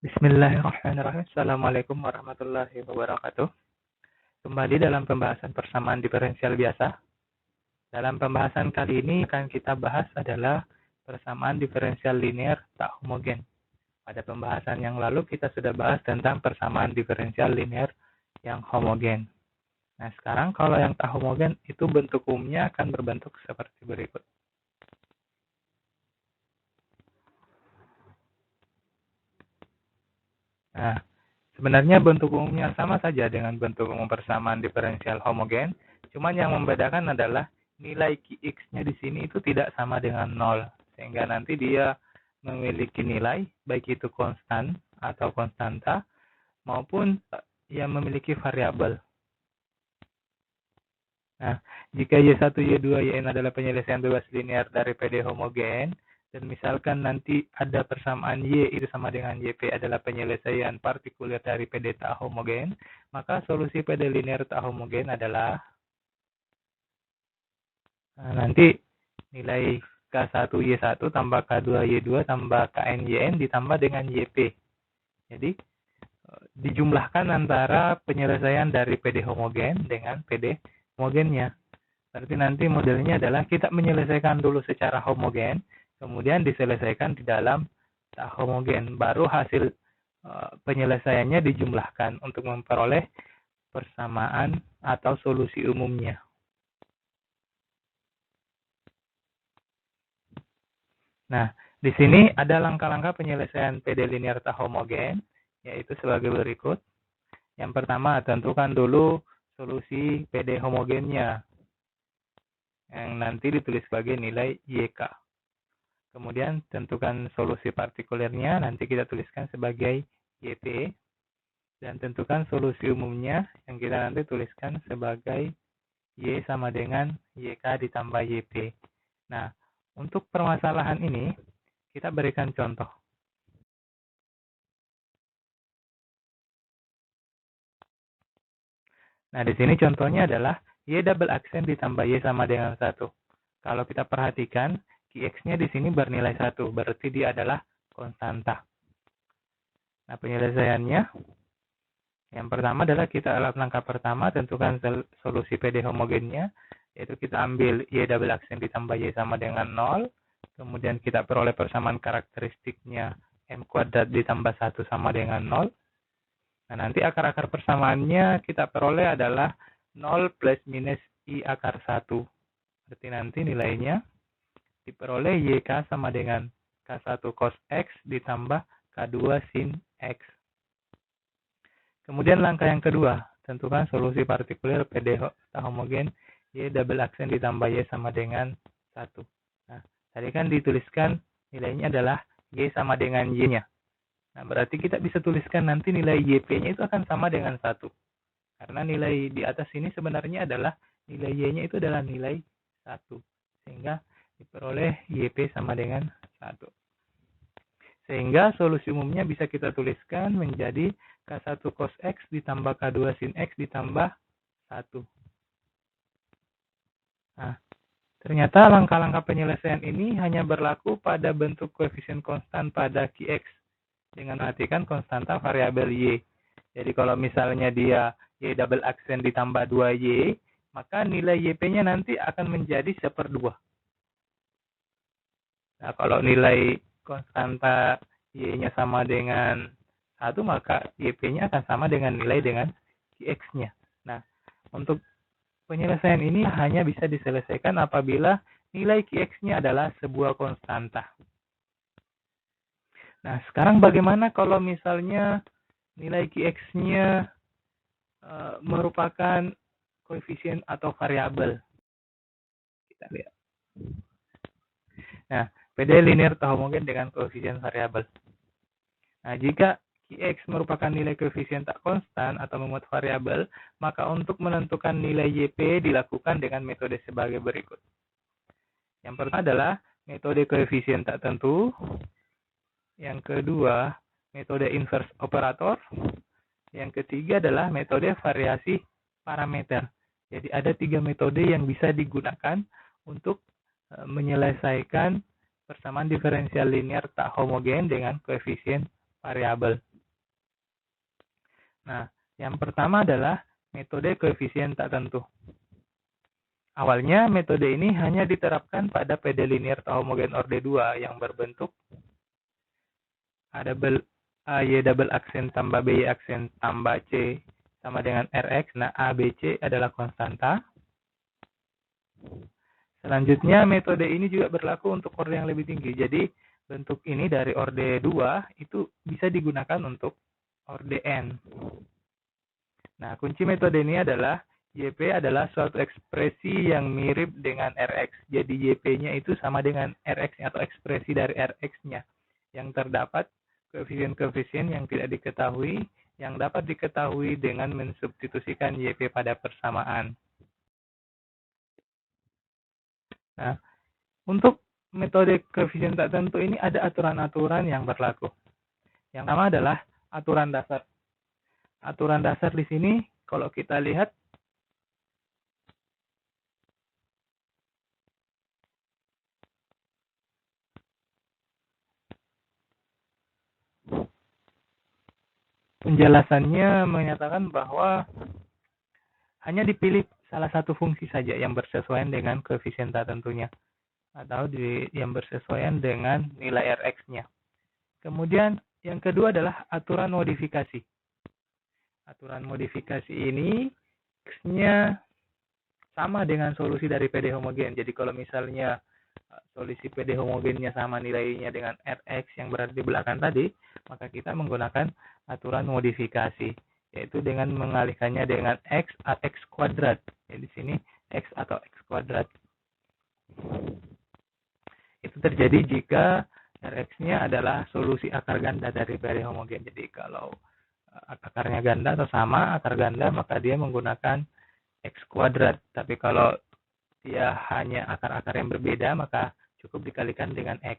Bismillahirrahmanirrahim. Assalamualaikum warahmatullahi wabarakatuh. Kembali dalam pembahasan persamaan diferensial biasa. Dalam pembahasan kali ini akan kita bahas adalah persamaan diferensial linear tak homogen. Pada pembahasan yang lalu kita sudah bahas tentang persamaan diferensial linear yang homogen. Nah, sekarang kalau yang tak homogen itu bentuk umumnya akan berbentuk seperti berikut. Nah, sebenarnya bentuk umumnya sama saja dengan bentuk umum persamaan diferensial homogen, cuman yang membedakan adalah nilai Qx-nya di sini itu tidak sama dengan 0, sehingga nanti dia memiliki nilai, baik itu konstan atau konstanta, maupun yang memiliki variabel. Nah, jika Y1, Y2, Yn adalah penyelesaian bebas linear dari PD homogen, dan misalkan nanti ada persamaan Y itu sama dengan YP adalah penyelesaian partikuler dari PD tak homogen, maka solusi PD linear tak homogen adalah nanti nilai K1Y1 tambah K2Y2 tambah KNYN ditambah dengan YP. Jadi dijumlahkan antara penyelesaian dari PD homogen dengan PD homogennya. Berarti nanti modelnya adalah kita menyelesaikan dulu secara homogen, kemudian diselesaikan di dalam tak homogen. Baru hasil penyelesaiannya dijumlahkan untuk memperoleh persamaan atau solusi umumnya. Nah, di sini ada langkah-langkah penyelesaian PD linear tak homogen, yaitu sebagai berikut. Yang pertama, tentukan dulu solusi PD homogennya, yang nanti ditulis sebagai nilai YK. Kemudian tentukan solusi partikulernya, nanti kita tuliskan sebagai YP. Dan tentukan solusi umumnya, yang kita nanti tuliskan sebagai Y sama dengan YK ditambah YP. Nah, untuk permasalahan ini, kita berikan contoh. Nah, di sini contohnya adalah Y double aksen ditambah Y sama dengan 1. Kalau kita perhatikan, Qx-nya di sini bernilai 1, berarti dia adalah konstanta. Nah, penyelesaiannya, yang pertama adalah kita langkah pertama, tentukan solusi PD homogennya, yaitu kita ambil Y double aksen ditambah Y sama dengan 0, kemudian kita peroleh persamaan karakteristiknya M kuadrat ditambah 1 sama dengan 0. Nah, nanti akar-akar persamaannya kita peroleh adalah 0 plus minus I akar 1. Berarti nanti nilainya diperoleh YK sama dengan K1 cos X ditambah K2 sin X. Kemudian langkah yang kedua, tentukan solusi partikuler PD tak homogen Y double aksen ditambah Y sama dengan 1. Nah, tadi kan dituliskan nilainya adalah Y sama dengan Y-nya. Nah, berarti kita bisa tuliskan nanti nilai YP-nya itu akan sama dengan 1. Karena nilai di atas ini sebenarnya adalah nilai Y-nya itu adalah nilai 1. Sehingga diperoleh YP sama dengan 1. Sehingga solusi umumnya bisa kita tuliskan menjadi K1 cos X ditambah K2 sin X ditambah 1. Nah, ternyata langkah-langkah penyelesaian ini hanya berlaku pada bentuk koefisien konstan pada Qx. Dengan perhatikan konstanta variabel Y. Jadi kalau misalnya dia Y double aksen ditambah 2Y, maka nilai YP-nya nanti akan menjadi 1/2. Nah, kalau nilai konstanta Y-nya sama dengan 1, maka YP-nya akan sama dengan nilai dengan Qx-nya. Nah, untuk penyelesaian ini hanya bisa diselesaikan apabila nilai Qx-nya adalah sebuah konstanta. Nah, sekarang bagaimana kalau misalnya nilai Qx-nya merupakan koefisien atau variabel? Kita lihat. Nah, PD linear tak homogen dengan koefisien variabel. Nah, jika Qx merupakan nilai koefisien tak konstan atau memuat variabel, maka untuk menentukan nilai YP dilakukan dengan metode sebagai berikut. Yang pertama adalah metode koefisien tak tentu. Yang kedua, metode inverse operator. Yang ketiga adalah metode variasi parameter. Jadi ada 3 metode yang bisa digunakan untuk menyelesaikan persamaan diferensial linear tak homogen dengan koefisien variabel. Nah, yang pertama adalah metode koefisien tak tentu. Awalnya metode ini hanya diterapkan pada PD linear tak homogen orde 2 yang berbentuk Y double aksen tambah BY aksen tambah C sama dengan Rx. Nah, ABC adalah konstanta. Selanjutnya, metode ini juga berlaku untuk orde yang lebih tinggi. Jadi, bentuk ini dari orde 2 itu bisa digunakan untuk orde N. Nah, kunci metode ini adalah YP adalah suatu ekspresi yang mirip dengan Rx. Jadi, YP-nya itu sama dengan Rx-nya atau ekspresi dari Rx-nya. Yang terdapat koefisien-koefisien yang tidak diketahui, yang dapat diketahui dengan mensubstitusikan YP pada persamaan. Nah, untuk metode koefisien tak tentu ini ada aturan-aturan yang berlaku. Yang pertama adalah aturan dasar. Aturan dasar di sini kalau kita lihat penjelasannya menyatakan bahwa hanya dipilih salah satu fungsi saja yang bersesuaian dengan koefisien tak tentunya atau yang bersesuaian dengan nilai Rx-nya. Kemudian yang kedua adalah aturan modifikasi. Aturan modifikasi ini X-nya sama dengan solusi dari PD homogen. Jadi kalau misalnya solusi PD homogennya sama nilainya dengan Rx yang berada di belakang tadi, maka kita menggunakan aturan modifikasi, yaitu dengan mengalihkannya dengan X atau X kuadrat. Jadi di sini X atau X kuadrat. Itu terjadi jika Rx-nya adalah solusi akar ganda dari PD homogen. Jadi kalau akarnya ganda atau sama akar ganda, maka dia menggunakan X kuadrat. Tapi kalau dia hanya akar-akar yang berbeda, maka cukup dikalikan dengan X.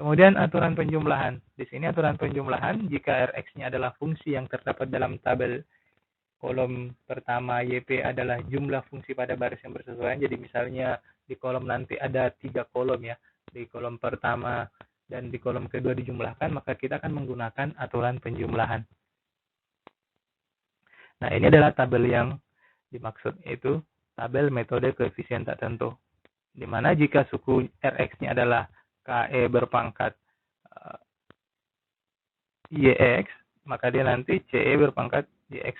Kemudian aturan penjumlahan. Di sini aturan penjumlahan, jika Rx-nya adalah fungsi yang terdapat dalam tabel kolom pertama YP adalah jumlah fungsi pada baris yang bersesuaian. Jadi misalnya di kolom nanti ada 3 kolom ya. Di kolom pertama dan di kolom kedua dijumlahkan, maka kita akan menggunakan aturan penjumlahan. Nah, ini adalah tabel yang dimaksud, yaitu tabel metode koefisien tak tentu. Di mana jika suku Rx-nya adalah KE berpangkat YX, maka dia nanti CE berpangkat YX.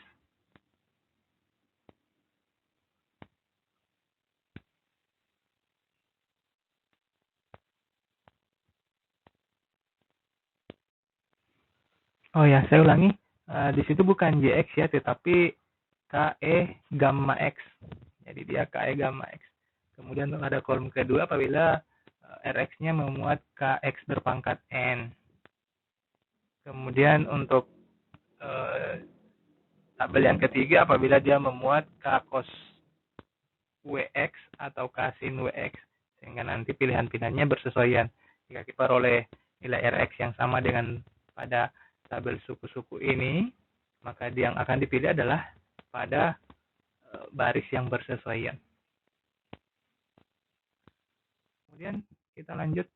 Oh ya, saya ulangi. Di situ bukan YX ya, tetapi KE gamma X. Jadi dia KE gamma X. Kemudian ada kolom kedua apabila Rx-nya memuat Kx berpangkat N. Kemudian untuk tabel yang ketiga apabila dia memuat K cos WX atau K sin WX. Sehingga nanti pilihan-pilihannya bersesuaian. Jika kita peroleh nilai Rx yang sama dengan pada tabel suku-suku ini, maka yang akan dipilih adalah pada baris yang bersesuaian. Kemudian kita lanjut.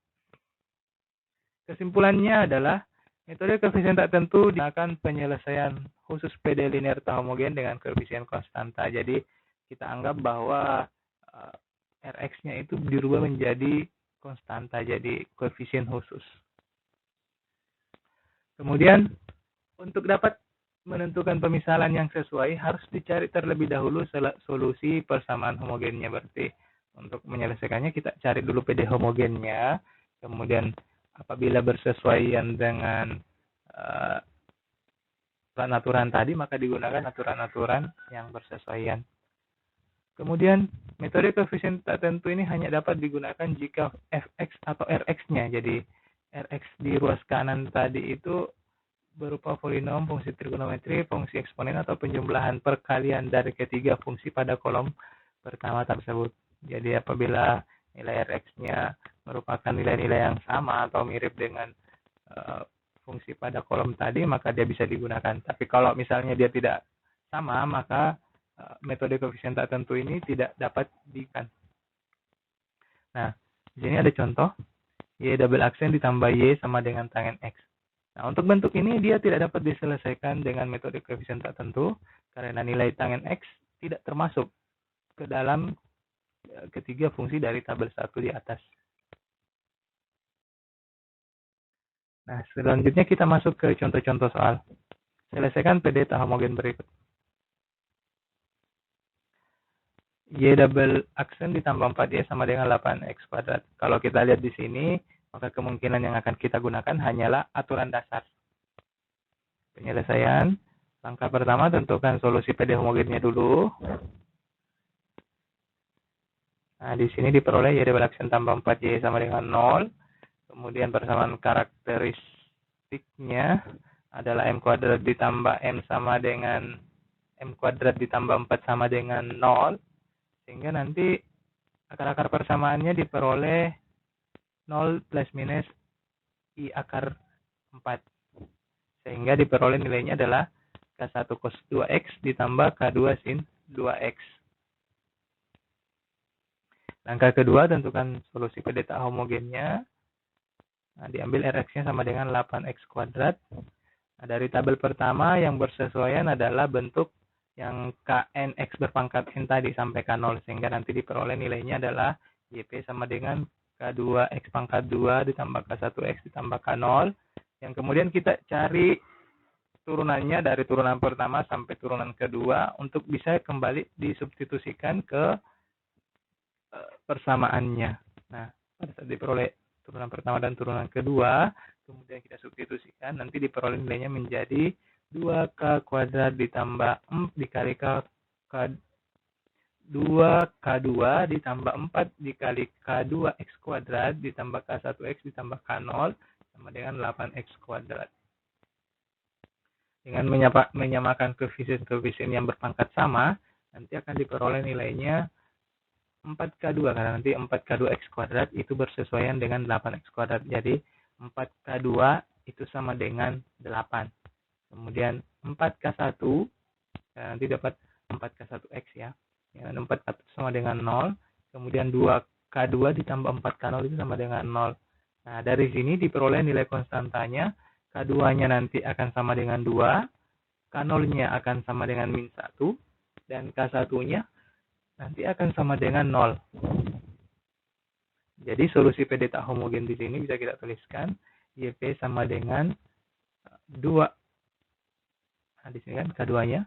Kesimpulannya adalah metode koefisien tak tentu digunakan penyelesaian khusus PD linear tak homogen dengan koefisien konstanta. Jadi kita anggap bahwa Rx-nya itu dirubah menjadi konstanta, jadi koefisien khusus. Kemudian untuk dapat menentukan pemisalan yang sesuai harus dicari terlebih dahulu solusi persamaan homogennya. Berarti untuk menyelesaikannya kita cari dulu PD homogennya, kemudian apabila bersesuaian dengan aturan tadi, maka digunakan aturan-aturan yang bersesuaian. Kemudian metode koefisien tak tentu ini hanya dapat digunakan jika fx atau rx-nya. Jadi rx di ruas kanan tadi itu berupa polinom, fungsi trigonometri, fungsi eksponen atau penjumlahan perkalian dari ketiga fungsi pada kolom pertama tersebut. Jadi apabila nilai rx-nya merupakan nilai-nilai yang sama atau mirip dengan fungsi pada kolom tadi, maka dia bisa digunakan. Tapi kalau misalnya dia tidak sama, maka metode koefisien tak tentu ini tidak dapat digunakan. Nah, di sini ada contoh. Y double aksen ditambah Y sama dengan tangen X. Nah, untuk bentuk ini dia tidak dapat diselesaikan dengan metode koefisien tertentu karena nilai tangen X tidak termasuk ke dalam ketiga fungsi dari tabel 1 di atas. Nah, selanjutnya kita masuk ke contoh-contoh soal. Selesaikan PD tak homogen berikut. Y double aksen ditambah 4Y sama dengan 8X kuadrat. Kalau kita lihat di sini, maka kemungkinan yang akan kita gunakan hanyalah aturan dasar. Penyelesaian. Langkah pertama, tentukan solusi PD homogennya dulu. Nah, di sini diperoleh Y double aksen tambah 4Y sama dengan 0. Kemudian persamaan karakteristiknya adalah M kuadrat ditambah M sama dengan M kuadrat ditambah 4 sama dengan 0. Sehingga nanti akar-akar persamaannya diperoleh 0 plus minus I akar 4. Sehingga diperoleh nilainya adalah K1 cos 2X ditambah K2 sin 2X. Langkah kedua, tentukan solusi PD tak homogennya. Nah, diambil Rx-nya sama dengan 8X kuadrat. Nah, dari tabel pertama yang bersesuaian adalah bentuk yang KNX berpangkat N tadi sampai K0. Sehingga nanti diperoleh nilainya adalah YP sama dengan K2X pangkat 2 ditambah K1X ditambah K0. Yang kemudian kita cari turunannya dari turunan pertama sampai turunan kedua untuk bisa kembali disubstitusikan ke persamaannya. Nah, pada saat diperoleh turunan pertama dan turunan kedua, kemudian kita substitusikan, nanti diperoleh nilainya menjadi 2K kuadrat ditambah 4 dikali K2 ditambah 4 dikali K2X kuadrat ditambah K1X ditambah K0 sama dengan 8X kuadrat. Dengan menyamakan koefisien yang berpangkat sama, nanti akan diperoleh nilainya 4K2, karena nanti 4K2X kuadrat itu bersesuaian dengan 8X kuadrat. Jadi 4K2 itu sama dengan 8. Kemudian 4K1, nanti dapat 4K1X ya. 4K1 sama dengan 0. Kemudian 2K2 ditambah 4K0 itu sama dengan 0. Nah, dari sini diperoleh nilai konstantanya. K2-nya nanti akan sama dengan 2. K0-nya akan sama dengan min 1. Dan K1-nya nanti akan sama dengan 0. Jadi solusi PD tak homogen di sini bisa kita tuliskan YP sama dengan 2. Nah, di sini kan K2-nya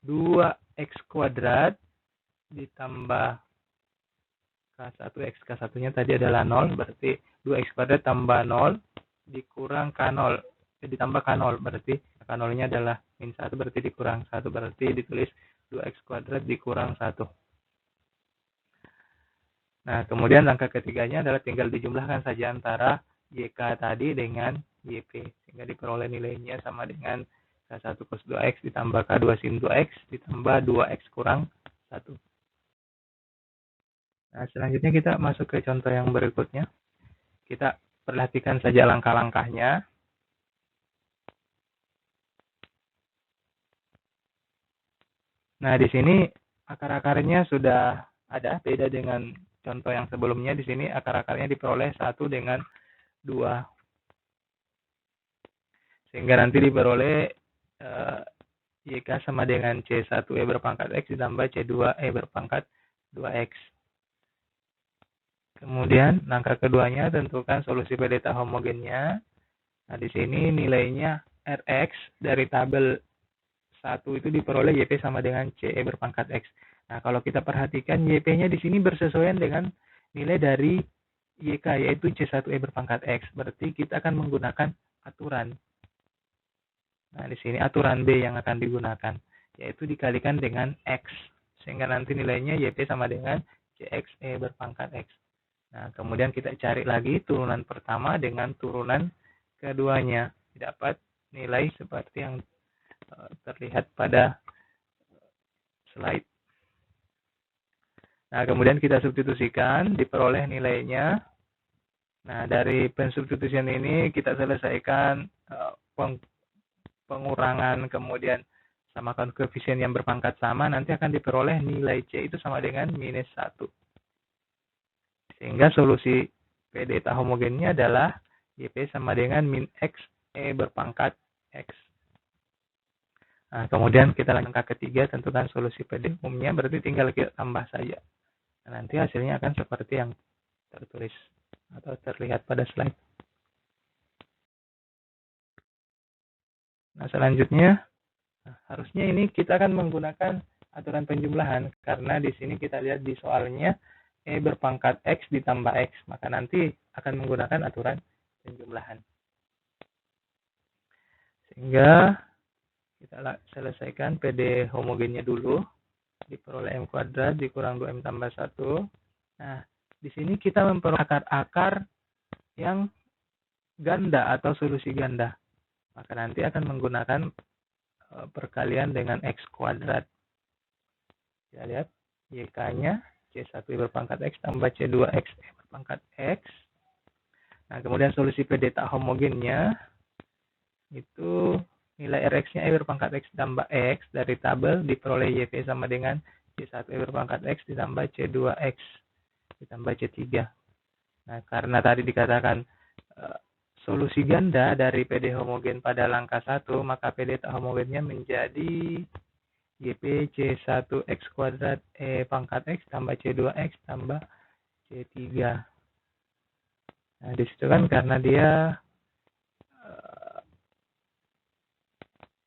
2X kuadrat ditambah K1X. K1-nya tadi adalah 0, berarti 2X kuadrat tambah 0 dikurang K0. Ditambah K0, berarti K0-nya adalah min 1, berarti dikurang 1, berarti ditulis 2X kuadrat dikurang 1. Nah, kemudian langkah ketiganya adalah tinggal dijumlahkan saja antara YK tadi dengan YP. Sehingga diperoleh nilainya sama dengan K1 cos 2X ditambah K2 sin 2X ditambah 2X kurang 1. Nah, selanjutnya kita masuk ke contoh yang berikutnya. Kita perhatikan saja langkah-langkahnya. Nah, di sini akar-akarnya sudah ada, beda dengan contoh yang sebelumnya. Di sini akar-akarnya diperoleh 1 dengan 2. Sehingga nanti diperoleh YK sama dengan C1E berpangkat X ditambah C2E berpangkat 2X. Kemudian langkah keduanya, tentukan solusi PD tak homogennya. Nah, di sini nilainya Rx dari tabel 1 itu diperoleh YP sama dengan CE berpangkat X. Nah, kalau kita perhatikan YP-nya di sini bersesuaian dengan nilai dari YK, yaitu C1E berpangkat X. Berarti kita akan menggunakan aturan. Nah, di sini aturan B yang akan digunakan, yaitu dikalikan dengan X. Sehingga nanti nilainya YP sama dengan CXE berpangkat X. Nah, kemudian kita cari lagi turunan pertama dengan turunan keduanya. Dapat nilai seperti yang terlihat pada slide. Nah, kemudian kita substitusikan, diperoleh nilainya. Nah, dari pensubstitusian ini kita selesaikan pengurangan, kemudian samakan koefisien yang berpangkat sama, nanti akan diperoleh nilai C itu sama dengan minus 1. Sehingga solusi PD tak homogennya adalah YP sama dengan min X E berpangkat X. Nah, kemudian kita lanjut langkah ketiga, tentukan solusi PD umumnya, berarti tinggal kita tambah saja. Nah, nanti hasilnya akan seperti yang tertulis atau terlihat pada slide. Nah, selanjutnya, harusnya ini kita akan menggunakan aturan penjumlahan, karena di sini kita lihat di soalnya E berpangkat X ditambah X, maka nanti akan menggunakan aturan penjumlahan. Sehingga kita selesaikan PD homogennya dulu, diperoleh M kuadrat dikurang 2M tambah 1. Nah, di sini kita memperoleh akar-akar yang ganda atau solusi ganda. Maka nanti akan menggunakan perkalian dengan X kuadrat. Kita lihat, YK-nya C1 berpangkat X tambah C2X berpangkat X. Nah, kemudian solusi PD tak homogennya, itu nilai Rx-nya E berpangkat X tambah X dari tabel diperoleh YP sama dengan C1 E berpangkat X ditambah C2X ditambah C3. Nah, karena tadi dikatakan solusi ganda dari PD homogen pada langkah 1, maka PD tak homogennya menjadi YP C1X kuadrat E pangkat X tambah C2X tambah C3. Nah, disitu kan karena dia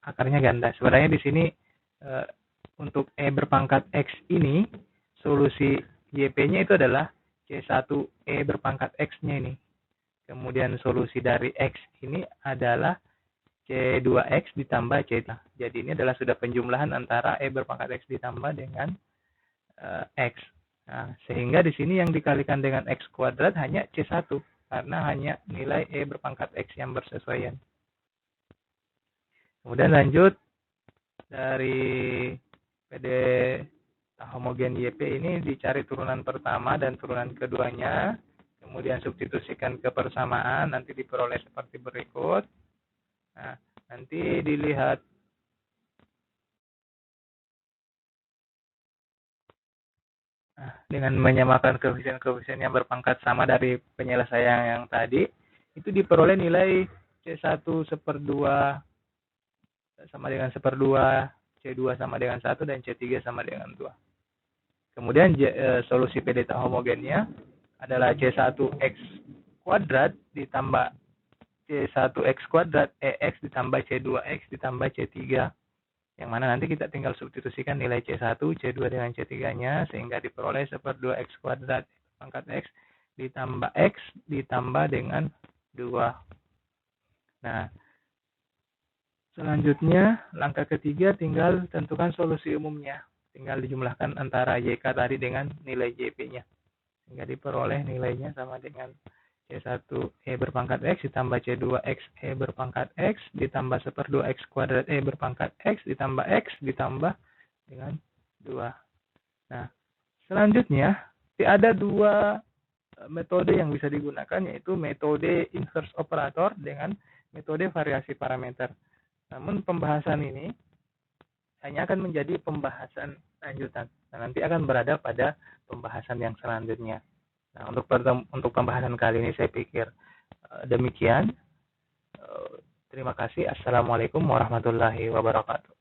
akarnya ganda. Sebenarnya di sini untuk E berpangkat X ini, solusi YP-nya itu adalah C1E berpangkat X-nya ini. Kemudian solusi dari X ini adalah C2X ditambah C3. Jadi ini adalah sudah penjumlahan antara E berpangkat X ditambah dengan X. Nah, sehingga di sini yang dikalikan dengan X kuadrat hanya C1, karena hanya nilai E berpangkat X yang bersesuaian. Kemudian lanjut dari PD homogen YP ini dicari turunan pertama dan turunan keduanya, kemudian substitusikan ke persamaan, nanti diperoleh seperti berikut. Nah, nanti dilihat dengan menyamakan koefisien-koefisien yang berpangkat sama dari penyelesaian yang tadi, itu diperoleh nilai C1 1/2 sama dengan 1/2, C2 sama dengan 1, dan C3 sama dengan 2. Kemudian solusi PD tak homogennya adalah C1X kuadrat ditambah C1X kuadrat EX ditambah C2X ditambah C3. Yang mana nanti kita tinggal substitusikan nilai C1, C2 dengan C3-nya, sehingga diperoleh 1/2X kuadrat pangkat X ditambah X ditambah dengan 2. Nah, selanjutnya, langkah ketiga tinggal tentukan solusi umumnya. Tinggal dijumlahkan antara YK tadi dengan nilai JP-nya. Sehingga diperoleh nilainya sama dengan C1E berpangkat X ditambah C2X E berpangkat X ditambah 1/2X kuadrat E berpangkat X ditambah X ditambah dengan 2. Nah, selanjutnya, ada dua metode yang bisa digunakan, yaitu metode inverse operator dengan metode variasi parameter. Namun pembahasan ini hanya akan menjadi pembahasan lanjutan. Nah, nanti akan berada pada pembahasan yang selanjutnya. Nah, untuk pembahasan kali ini saya pikir demikian. Terima kasih. Assalamualaikum warahmatullahi wabarakatuh.